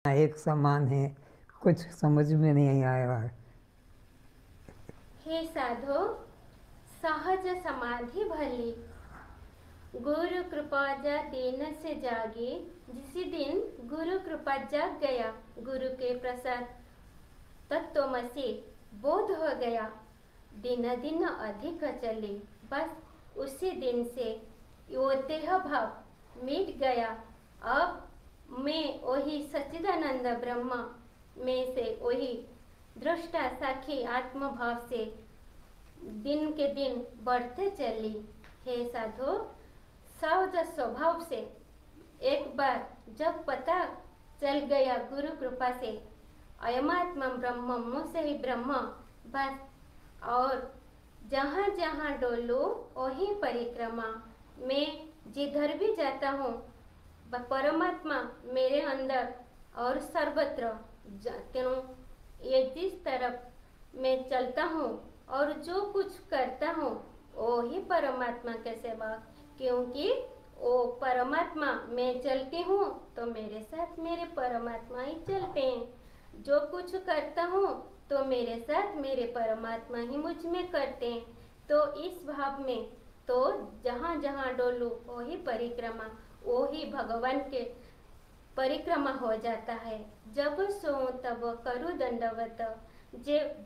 एक समान है, कुछ समझ में नहीं आया। हे साधो, सहज समाधि भली, गुरु कृपा जा दिन से जागे। जिस दिन गुरु कृपा जाग गया, गुरु के प्रसाद तत्वमसि बोध हो गया, दिन दिन अधिक चले। बस उसी दिन से वो देह भाव मिट गया। अब मैं वही सच्चिदानंद ब्रह्म में से वही दृष्टा साक्षी आत्म भाव से दिन के दिन बढ़ते चली। हे साधु, सहज स्वभाव से एक बार जब पता चल गया गुरु कृपा से अयमात्मा ब्रह्म, मुझसे ही ब्रह्म, बस और जहाँ जहाँ डोलो वही परिक्रमा। मैं जिधर भी जाता हूँ परमात्मा मेरे अंदर और सर्वत्र क्यों ये जिस तरफ मैं चलता हूँ और जो कुछ करता हूँ वो ही परमात्मा के सेवा, क्योंकि वो परमात्मा मैं चलती हूँ तो मेरे साथ मेरे परमात्मा ही चलते हैं। जो कुछ करता हूँ तो मेरे साथ मेरे परमात्मा ही मुझ में करते हैं। तो इस भाव में तो जहाँ जहाँ डोलू वही परिक्रमा, वही भगवान के परिक्रमा हो जाता है। जब सो तब करूँ दंडवत।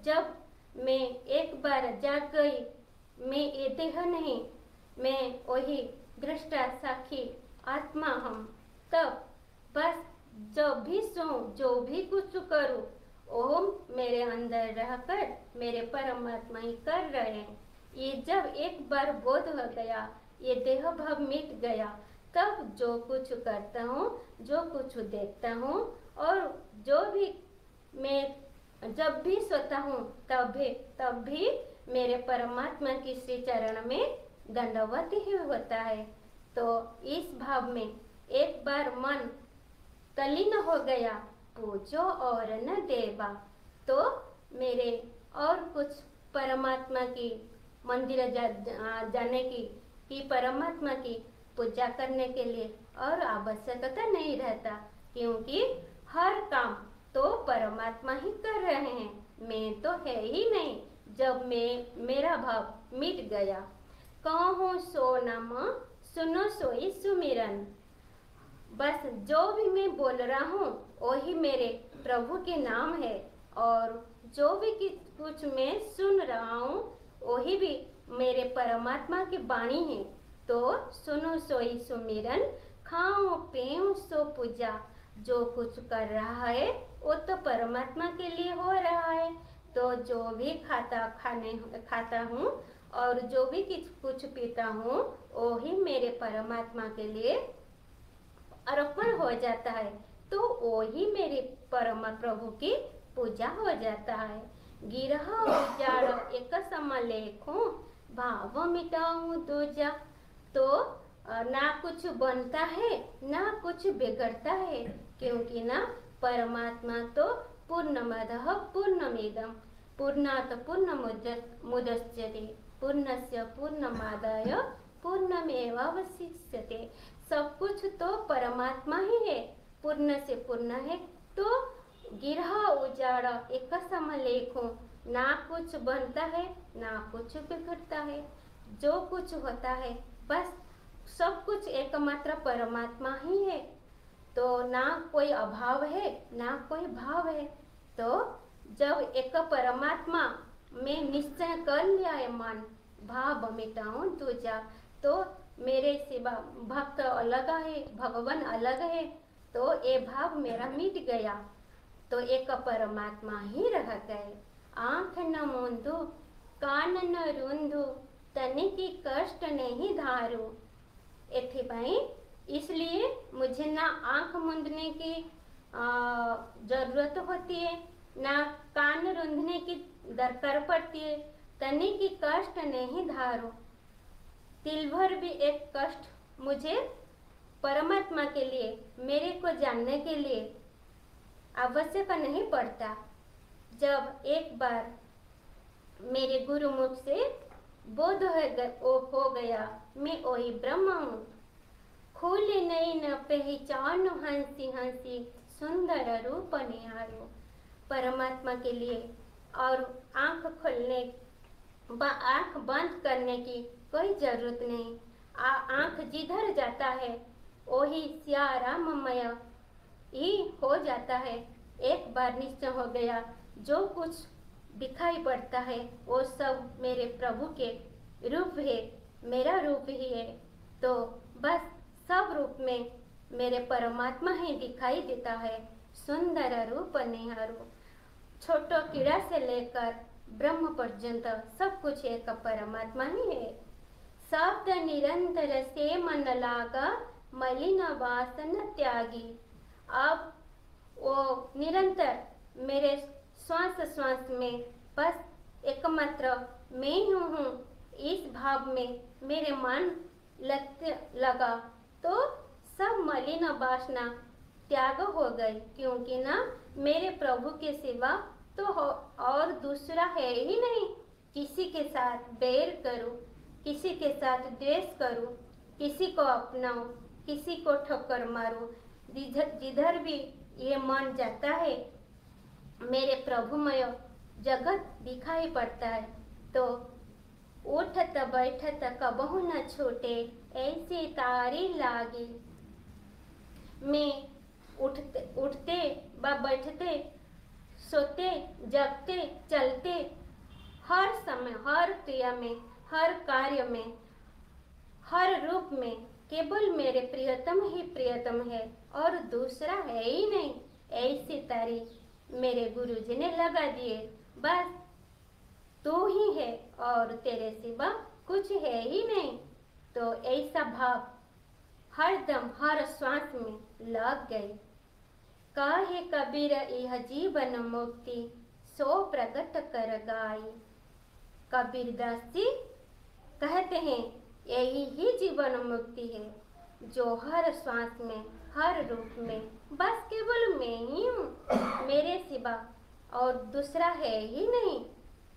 जब मैं एक बार जाग गई, मैं ये देह नहीं, मैं वही दृष्टा साक्षी आत्मा हम, तब बस जब भी सो जो भी कुछ करूँ वो मेरे अंदर रहकर मेरे परमात्मा ही कर रहे हैं। ये जब एक बार बोध हो गया, ये देह भाव मिट गया, तब जो कुछ करता हूँ, जो कुछ देखता हूँ और जो भी मैं जब भी सोता हूँ तब भी मेरे परमात्मा की श्री चरण में दंडवत ही होता है। तो इस भाव में एक बार मन तल्लीन हो गया, पूजो और न देवा, तो मेरे और कुछ परमात्मा की मंदिर जाने की परमात्मा की पूजा करने के लिए और आवश्यकता नहीं रहता, क्योंकि हर काम तो परमात्मा ही कर रहे हैं, मैं तो है ही नहीं। जब मेरा भाव मिट गया, कहूँ सो नाम सुनो सोई सुमिरन, बस जो भी मैं बोल रहा हूँ वही मेरे प्रभु के नाम है, और जो भी कुछ मैं सुन रहा हूँ वही भी मेरे परमात्मा की वाणी है। तो सुनो सोई सुमिरन, खाओ पियो सो पूजा, जो कुछ कर रहा है वो तो परमात्मा के लिए हो रहा है। तो जो भी खाता हूँ और जो भी कुछ पीता हूँ वो ही मेरे परमात्मा के लिए अर्पण हो जाता है। तो वो ही मेरे परम प्रभु की पूजा हो जाता है। गिरह उजाड़ एक सम लेखूं, भाव मिटाऊं दूजा। तो ना कुछ बनता है ना कुछ बिगड़ता है, क्योंकि ना परमात्मा तो पूर्णमदः पूर्णमिदं पूर्णात् पूर्णमुदच्यते पूर्णस्य पूर्णमादाय पूर्णमेवावशिष्यते। सब कुछ तो परमात्मा ही है, पूर्ण से पूर्ण है। तो गिरह उजाड़ एक सम लेखो, ना कुछ बनता है ना कुछ बिगड़ता है, जो कुछ होता है बस सब कुछ एकमात्र परमात्मा ही है। तो ना कोई अभाव है ना कोई भाव है। तो जब एक परमात्मा में निश्चय कर लिया है मन, भाव मिटाऊं दूजा, तो मेरे सिवा भक्त अलग है, भगवान अलग है, तो ये भाव मेरा मिट गया, तो एक परमात्मा ही रह गए। आंख न मूंदू कान न रूंदू, तनिकी कष्ट नहीं धारू। इसलिए मुझे ना आंख मूंदने की जरूरत होती है, ना कान रूंदने की दरकार पड़ती है, तनिकी कष्ट नहीं धारू। तिल भर भी एक कष्ट मुझे परमात्मा के लिए, मेरे को जानने के लिए आवश्यक नहीं पड़ता। जब एक बार मेरे गुरु मुख से बोध हो गया, मैं वही ब्रह्म हूँ। खुले नहीं न पहचान हंसी हंसी, सुंदर रूप निहारो। परमात्मा के लिए और आंख खोलने आंख बंद करने की कोई जरूरत नहीं। आंख जिधर जाता है वही सियाराममय ही हो जाता है। एक बार निश्चय हो गया, जो कुछ दिखाई पड़ता है वो सब मेरे प्रभु के रूप है, मेरा रूप ही है। तो बस सब रूप में मेरे परमात्मा ही दिखाई देता है। सुंदर रूप निहारो। छोटो कीड़ा से लेकर ब्रह्म पर्यंत सब कुछ एक परमात्मा ही है। शब्द निरंतर से मन लागा, मलिन वासन त्यागी। अब वो निरंतर मेरे श्वास श्वास में बस एकमात्र मैं ही हूँ, इस भाव में मेरे मन लगा तो सब मलिन वासना त्याग हो गई। क्योंकि ना मेरे प्रभु के सिवा तो और दूसरा है ही नहीं। किसी के साथ बैर करूं, किसी के साथ द्वेष करूं, किसी को अपनाऊं, किसी को ठोकर मारूं, जिधर भी ये मन जाता है मेरे प्रभुमय जगत दिखाई पड़ता है। तो उठत बैठत कबहु न छूटे, ऐसी तारी लागी। मैं उठते व बैठते, सोते, जगते, चलते, हर समय, हर क्रिया में, हर कार्य में, हर रूप में केवल मेरे प्रियतम ही प्रियतम है और दूसरा है ही नहीं। ऐसी तारी मेरे गुरुजी ने लगा दिए। बस तू ही है और तेरे सिवा कुछ है ही नहीं। तो ऐसा भाव हरदम हर श्वास में लग गई। काहे कबीर यह जीवन मुक्ति, सो प्रकट कर गाई। कबीर दास जी कहते हैं यही ही जीवन मुक्ति है, जो हर श्वास में, हर रूप में बस केवल मैं ही हूँ, मेरे सिवा और दूसरा है ही नहीं।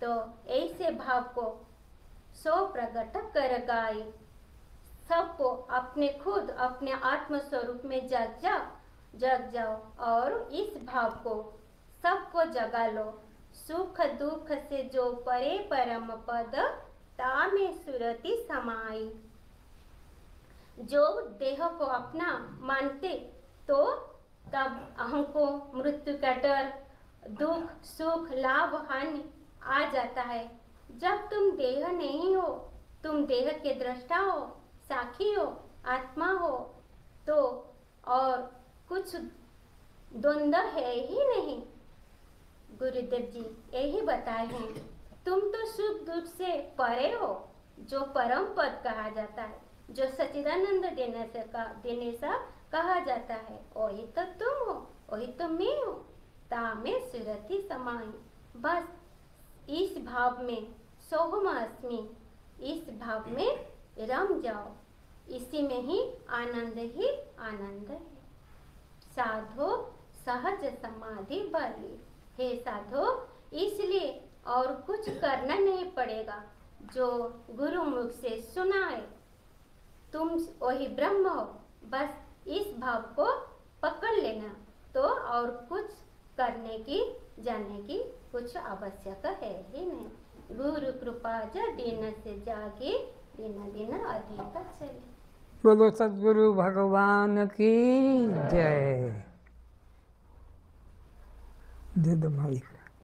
तो ऐसे भाव को सो प्रकट कर गाई। सबको अपने खुद अपने आत्म स्वरूप में जग जाओ और इस भाव को सबको जगा लो। सुख दुख से जो परे परम पद, तामे सुरति समाई। जो देह को अपना मानते तो तब हमको मृत्यु का डर, दुख सुख लाभ हानि आ जाता है। जब तुम देह नहीं हो, तुम देह के दृष्टा हो, साक्षी हो, आत्मा हो, तो और कुछ द्वंद्व है ही नहीं। गुरुदेव जी यही बताए हैं, तुम तो सुख दुख से परे हो, जो परम पद कहा जाता है, जो सच्चिदानंद देने सा कहा जाता है, वही तो तुम हो, वही तो मैं हूँ। तामे सुरति समाई। बस इस भाव में सोहम अस्मि, इस भाव में रम जाओ, इसी में ही आनंद है। साधो सहज समाधि बली। हे साधो, इसलिए और कुछ करना नहीं पड़ेगा, जो गुरुमुख से सुना है, तुम वही ब्रह्म हो। बस इस भाव को पकड़ लेना, तो और कुछ करने की जानने की कुछ आवश्यक है ही नहीं। गुरु कृपा दिन से जागे, दिन दिन अधिक चले। बोलो सद्गुरु भगवान की जय। दे दो मालिक।